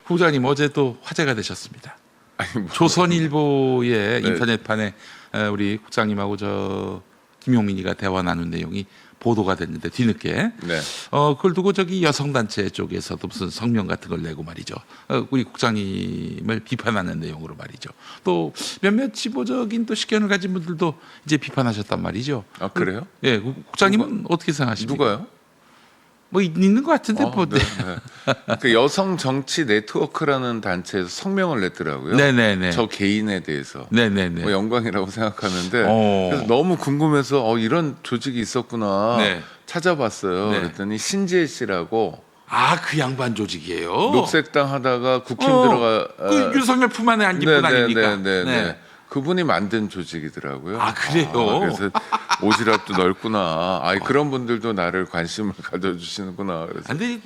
국장님 어제 또 화제가 되셨습니다. 아니, 뭐, 조선일보의 네. 인터넷판에 우리 국장님하고 저 김용민이가 대화 나눈 내용이 보도가 됐는데 뒤늦게 네. 그걸 두고 저기 여성단체 쪽에서도 무슨 성명 같은 걸 내고 말이죠. 우리 국장님을 비판하는 내용으로 말이죠. 또 몇몇 지보적인 또 식견을 가진 분들도 이제 비판하셨단 말이죠. 아 그래요? 예, 국장님은 어떻게 생각하십니까? 누가요? 뭐 있는 것 같은데 뭐. 네, 네. 그 여성 정치 네트워크라는 단체에서 성명을 냈더라고요. 네네네. 저 개인에 대해서. 네네네. 뭐 영광이라고 생각하는데 어. 그래서 너무 궁금해서 이런 조직이 있었구나 네. 찾아봤어요. 네. 그랬더니 신지혜 씨라고 그 양반 조직이에요. 녹색당 하다가 국힘 들어가 그 윤석열 품 안에 안긴 분 아닙니까? 네. 그분이 만든 조직이더라고요. 아, 그래요? 그래서 오지랖도 넓구나. 그런 분들도 나를 관심을 가져주시는구나. 그래서 근데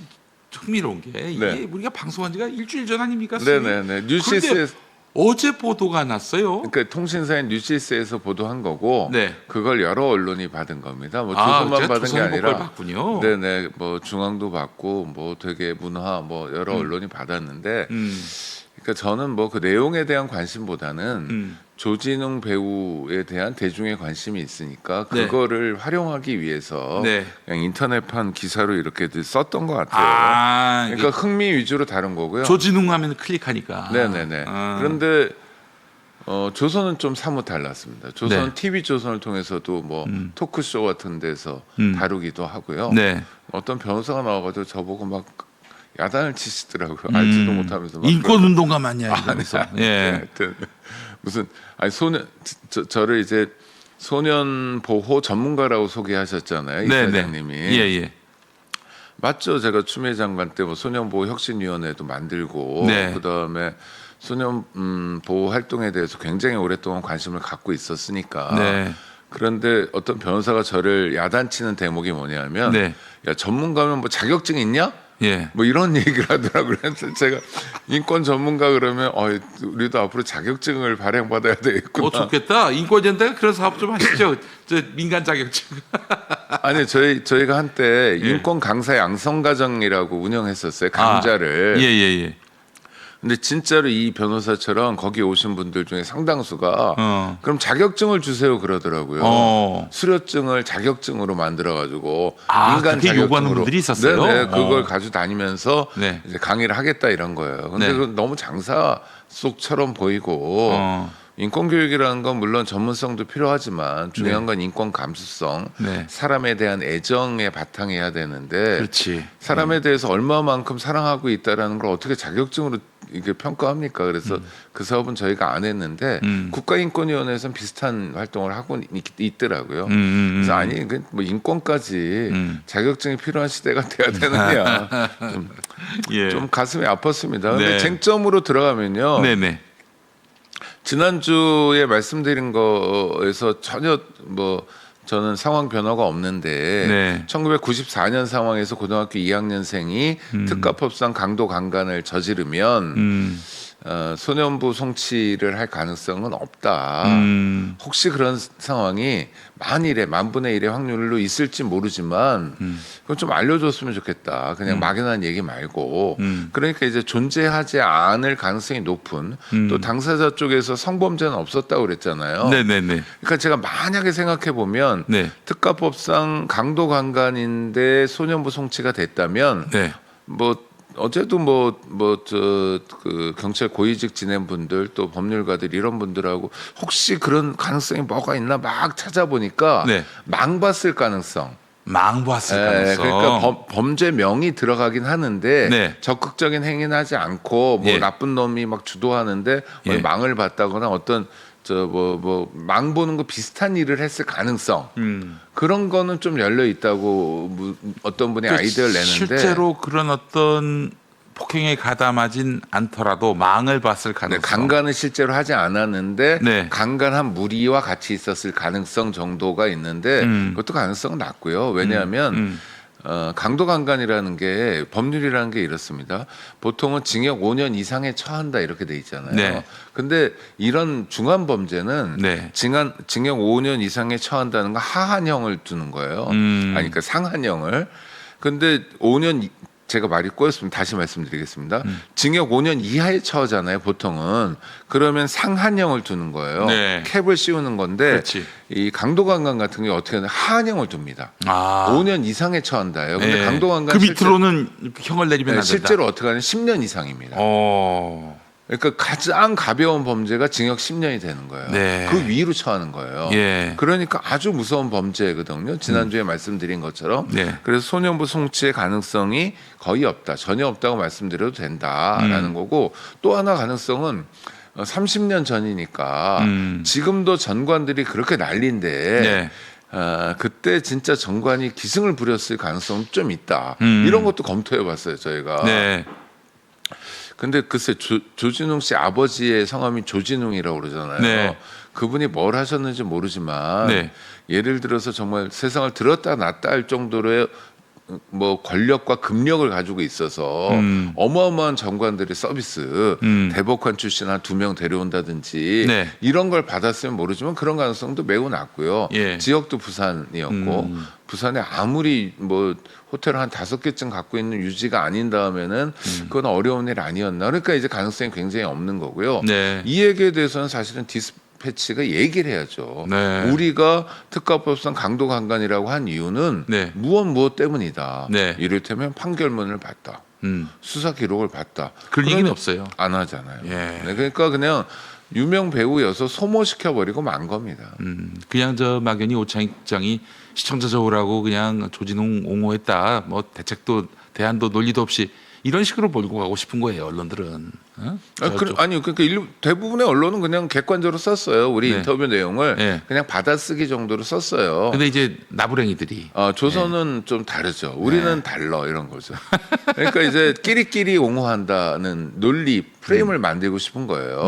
흥미로운 게 이게 네. 우리가 방송한 지가 일주일 전 아닙니까? 네네네. 뉴시스에 그런데 어제 보도가 났어요. 그러니까 통신사인 뉴시스에서 보도한 거고 네. 그걸 여러 언론이 받은 겁니다. 뭐 제가 조선만 받은 게 조선일보 걸 아니라 봤군요. 네네 뭐 중앙도 받고 뭐 되게 문화 뭐 여러 언론이 받았는데 그러니까 저는 뭐 그 내용에 대한 관심보다는 조진웅 배우에 대한 대중의 관심이 있으니까 네. 그거를 활용하기 위해서 네. 그냥 인터넷판 기사로 이렇게 썼던 것 같아요. 이게 그러니까 흥미 위주로 다룬 거고요. 조진웅 하면 클릭하니까. 네네네. 그런데 조선은 좀 사뭇 달랐습니다. 조선 네. TV 조선을 통해서도 뭐 토크쇼 같은 데서 다루기도 하고요. 네. 어떤 변호사가 나와가지고 저보고 막 야단을 치시더라고요. 알지도 못하면서 막 인권 운동가 맞냐 이러면서. 네, 예. 하여튼 무슨 소년 저를 이제 소년 보호 전문가라고 소개하셨잖아요. 이 네네. 사장님이. 예. 맞죠. 제가 추미애 장관 때 뭐 소년보호 혁신위원회도 만들고 네. 그다음에 소년 보호 활동에 대해서 굉장히 오랫동안 관심을 갖고 있었으니까. 네. 그런데 어떤 변호사가 저를 야단치는 대목이 뭐냐면 네. 야 전문가면 뭐 자격증 있냐? 예. 뭐 이런 얘기를 하더라고요. 그래서 제가 인권 전문가 그러면 우리도 앞으로 자격증을 발행받아야 되겠구나. 좋겠다. 인권연대가 그런 사업 좀 하시죠. 저 민간 자격증. 아니 저희가 한때 인권 강사 양성과정이라고 운영했었어요. 강좌를. 예. 근데 진짜로 이 변호사처럼 거기 오신 분들 중에 상당수가 그럼 자격증을 주세요 그러더라고요. 수료증을 자격증으로 만들어가지고 인간 그렇게 자격증으로 요구하는 분들이 있었어요? 네네, 그걸 가지고 다니면서 네. 이제 강의를 하겠다 이런 거예요. 근데 네. 그건 너무 장사 속처럼 보이고 인권 교육이라는 건 물론 전문성도 필요하지만 중요한 건 인권 감수성, 네. 사람에 대한 애정에 바탕이어야 되는데 그렇지. 사람에 대해서 얼마만큼 사랑하고 있다라는 걸 어떻게 자격증으로 이게 평가합니까? 그래서 그 사업은 저희가 안 했는데 국가인권위원회에서는 비슷한 활동을 하고 있더라고요. 그래서 아니 뭐 인권까지 자격증이 필요한 시대가 돼야 되느냐 좀 가슴이 아팠습니다. 근데 네. 쟁점으로 들어가면요. 네네. 지난주에 말씀드린 거에서 전혀 뭐 저는 상황 변화가 없는데 네. 1994년 상황에서 고등학교 2학년생이 특가법상 강도 강간을 저지르면 소년부 송치를 할 가능성은 없다. 혹시 그런 상황이 만분의 1의 확률로 있을지 모르지만 그건 좀 알려줬으면 좋겠다. 그냥 막연한 얘기 말고. 그러니까 이제 존재하지 않을 가능성이 높은 또 당사자 쪽에서 성범죄는 없었다고 그랬잖아요. 네네네. 그러니까 제가 만약에 생각해 보면 네. 특가법상 강도 강간인데 소년부 송치가 됐다면 네. 뭐 어제도 그 경찰 고위직 지낸 분들 또 법률가들 이런 분들하고 혹시 그런 가능성이 뭐가 있나 막 찾아보니까 네. 망봤을 가능성. 망봤을 가능성. 그러니까 범죄명이 들어가긴 하는데 네. 적극적인 행위는 하지 않고 뭐 예. 나쁜 놈이 막 주도하는데 예. 망을 봤다거나 어떤 망 보는 거 비슷한 일을 했을 가능성 그런 거는 좀 열려 있다고 어떤 분이 아이디어를 내는데 실제로 그런 어떤 폭행에 가담하진 않더라도 망을 봤을 가능성. 강간은 실제로 하지 않았는데 네. 강간한 무리와 같이 있었을 가능성 정도가 있는데 그것도 가능성은 낮고요. 왜냐하면 강도 강간이라는 게 법률이라는 게 이렇습니다. 보통은 징역 5년 이상에 처한다 이렇게 돼 있잖아요. 네. 근데 이런 중한 범죄는 네. 징역 5년 이상에 처한다는 건 하한형을 두는 거예요. 아니 그러니까 상한형을. 근데 5년 제가 말이 꼬였습니다. 다시 말씀드리겠습니다. 징역 5년 이하에 처하잖아요. 보통은. 그러면 상한형을 두는 거예요. 네. 캡을 씌우는 건데 그렇지. 이 강도강간 같은 경우 어떻게 하냐 하한형을 둡니다. 아. 5년 이상에 처한다요. 근데 네. 강도강간 그 밑으로는 형을 내리면 안 된다. 실제로 어떻게 하냐면 10년 이상입니다. 그러니까 가장 가벼운 범죄가 징역 10년이 되는 거예요. 네. 그 위로 처하는 거예요. 예. 그러니까 아주 무서운 범죄거든요. 지난주에 말씀드린 것처럼. 네. 그래서 소년부 송치의 가능성이 거의 없다. 전혀 없다고 말씀드려도 된다라는 거고 또 하나 가능성은 30년 전이니까 지금도 전관들이 그렇게 난리인데 네. 그때 진짜 전관이 기승을 부렸을 가능성은 좀 있다. 이런 것도 검토해 봤어요. 저희가. 네. 근데 글쎄 조진웅 씨 아버지의 성함이 조진웅이라고 그러잖아요. 네. 그분이 뭘 하셨는지 모르지만 네. 예를 들어서 정말 세상을 들었다 놨다 할 정도로의 뭐 권력과 금력을 가지고 있어서 어마어마한 정관들의 서비스 대법관 출신 한 2명 데려온다든지 네. 이런 걸 받았으면 모르지만 그런 가능성도 매우 낮고요. 예. 지역도 부산이었고 부산에 아무리 뭐 호텔 한 5개쯤 갖고 있는 유지가 아닌 다음에는 그건 어려운 일 아니었나. 그러니까 이제 가능성이 굉장히 없는 거고요. 네. 이 얘기에 대해서는 사실은 디스패치가 얘기를 해야죠. 네. 우리가 특가법상 강도강간이라고 한 이유는 네. 무엇 때문이다. 네. 이를테면 판결문을 봤다. 수사 기록을 봤다. 그런 얘기는 없어요. 안 하잖아요. 예. 네, 그러니까 그냥 유명 배우여서 소모시켜버리고 만 겁니다. 그냥 저 막연히 오창익 국장이 시청자 적으라고 그냥 조진웅 옹호했다. 뭐 대책도 대안도 논리도 없이 이런 식으로 몰고 가고 싶은 거예요. 언론들은. 어? 아니 그러니까 대부분의 언론은 그냥 객관적으로 썼어요. 우리 네. 인터뷰 내용을 네. 그냥 받아쓰기 정도로 썼어요. 근데 이제 나부랭이들이 조선은 좀 다르죠. 우리는 달러 이런 거죠. 그러니까 이제 끼리끼리 옹호한다는 논리 프레임을 만들고 싶은 거예요.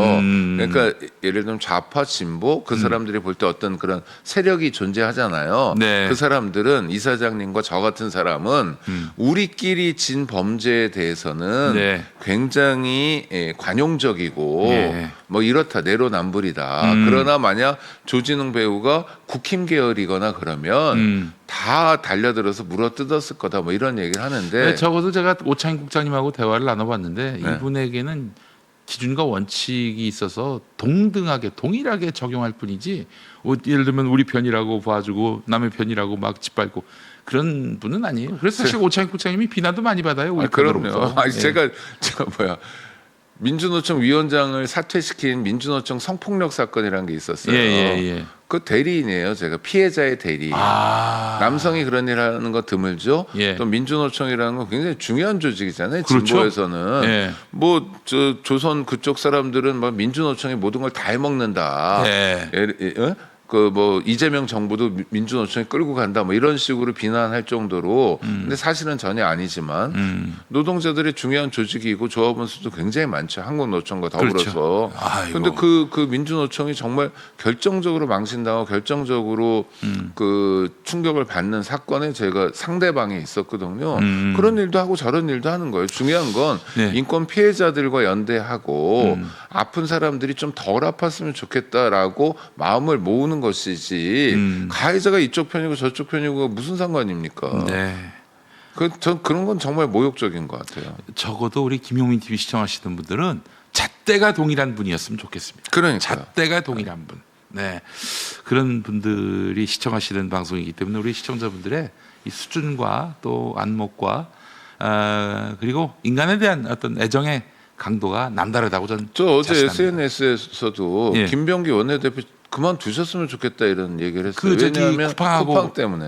그러니까 예를 들면 좌파 진보 그 사람들이 볼 때 어떤 그런 세력이 존재하잖아요. 네. 그 사람들은 이사장님과 저 같은 사람은 우리끼리 진 범죄에 대해서는 네. 굉장히 관용적이고 예. 뭐 이렇다 내로남불이다. 그러나 만약 조진웅 배우가 국힘 계열이거나 그러면 다 달려들어서 물어뜯었을 거다. 뭐 이런 얘기를 하는데 네, 적어도 제가 오창익 국장님하고 대화를 나눠봤는데 네. 이분에게는 기준과 원칙이 있어서 동등하게 동일하게 적용할 뿐이지 예를 들면 우리 편이라고 봐주고 남의 편이라고 막 짓밟고 그런 분은 아니에요. 그래서 사실 오창익 국장님이 비난도 많이 받아요. 우리 그럼요. 편으로부터. 아니, 예. 제가 민주노총 위원장을 사퇴시킨 민주노총 성폭력 사건이라는 게 있었어요. 예. 그 대리인이에요. 제가 피해자의 대리인. 남성이 그런 일 하는 거 드물죠. 예. 또 민주노총이라는 건 굉장히 중요한 조직이잖아요. 그렇죠. 진보에서는 예. 뭐 조선 그쪽 사람들은 뭐 민주노총이 모든 걸 다 해먹는다. 예. 그 뭐 이재명 정부도 민주노총이 끌고 간다 뭐 이런 식으로 비난할 정도로 근데 사실은 전혀 아니지만 노동자들의 중요한 조직이고 조합원 수도 굉장히 많죠. 한국노총과 더불어서. 그렇죠. 아이고. 근데 그 민주노총이 정말 결정적으로 망신당하고 결정적으로 그 충격을 받는 사건에 제가 상대방에 있었거든요. 그런 일도 하고 저런 일도 하는 거예요. 중요한 건 네. 인권 피해자들과 연대하고 아픈 사람들이 좀 덜 아팠으면 좋겠다라고 마음을 모으는 것이지 가해자가 이쪽 편이고 저쪽 편이고 무슨 상관입니까? 네. 전 그런 건 정말 모욕적인 것 같아요. 적어도 우리 김용민 TV 시청하시는 분들은 잣대가 동일한 분이었으면 좋겠습니다. 그러니까 잣대가 동일한 분. 네. 그런 분들이 시청하시는 방송이기 때문에 우리 시청자분들의 이 수준과 또 안목과 그리고 인간에 대한 어떤 애정의 강도가 남다르다고 저는 저 어제 자신합니다. SNS에서도 예. 김병기 원내대표 그만두셨으면 좋겠다 이런 얘기를 했어요. 그 저기 왜냐하면 쿠팡하고- 쿠팡 때문에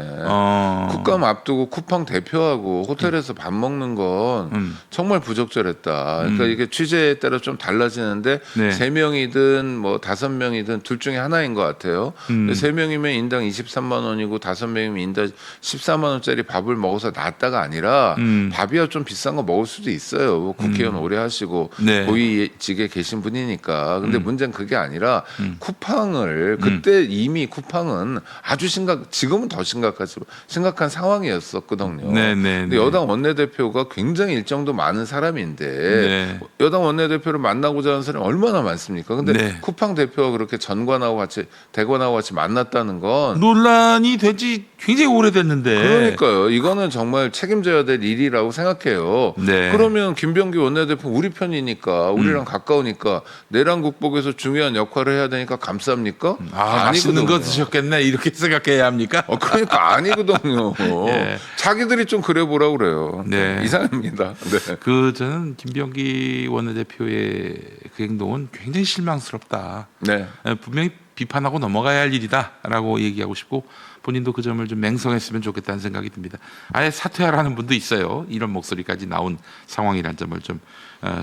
국감 앞두고 쿠팡 대표하고 호텔에서 밥 먹는 건 정말 부적절했다. 그러니까 이게 취재에 따라 좀 달라지는데 네. 3명이든 뭐 5명이든 둘 중에 하나인 것 같아요. 3명이면 인당 23만 원이고 5명이면 인당 14만 원짜리 밥을 먹어서 낫다가 아니라 밥이야 좀 비싼 거 먹을 수도 있어요. 뭐 국회의원 오래 하시고 네. 고위직에 계신 분이니까. 근데 문제는 그게 아니라 쿠팡을 사안을 그때 이미 쿠팡은 아주 지금은 더 심각한 상황이었었거든요. 네, 근데 여당 원내대표가 굉장히 일정도 많은 사람인데 네. 여당 원내대표를 만나고자 하는 사람이 얼마나 많습니까? 근데 네. 쿠팡 대표가 그렇게 전관하고 같이 대관하고 같이 만났다는 건 논란이 된 지 굉장히 오래됐는데. 그러니까요. 이거는 정말 책임져야 될 일이라고 생각해요. 네. 그러면 김병기 원내대표 우리 편이니까 우리랑 가까우니까 내란 극복에서 중요한 역할을 해야 되니까 감쌉니까? 맛있는 거 드셨겠네 이렇게 생각해야 합니까? 그러니까 아니거든요. 예. 자기들이 좀 그래 보라 그래요. 네. 이상합니다. 네. 저는 김병기 원내대표의 그 행동은 굉장히 실망스럽다. 네. 분명히 비판하고 넘어가야 할 일이다라고 얘기하고 싶고 본인도 그 점을 좀 맹성했으면 좋겠다는 생각이 듭니다. 아예 사퇴하라는 분도 있어요. 이런 목소리까지 나온 상황이라는 점을 좀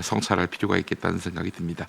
성찰할 필요가 있겠다는 생각이 듭니다.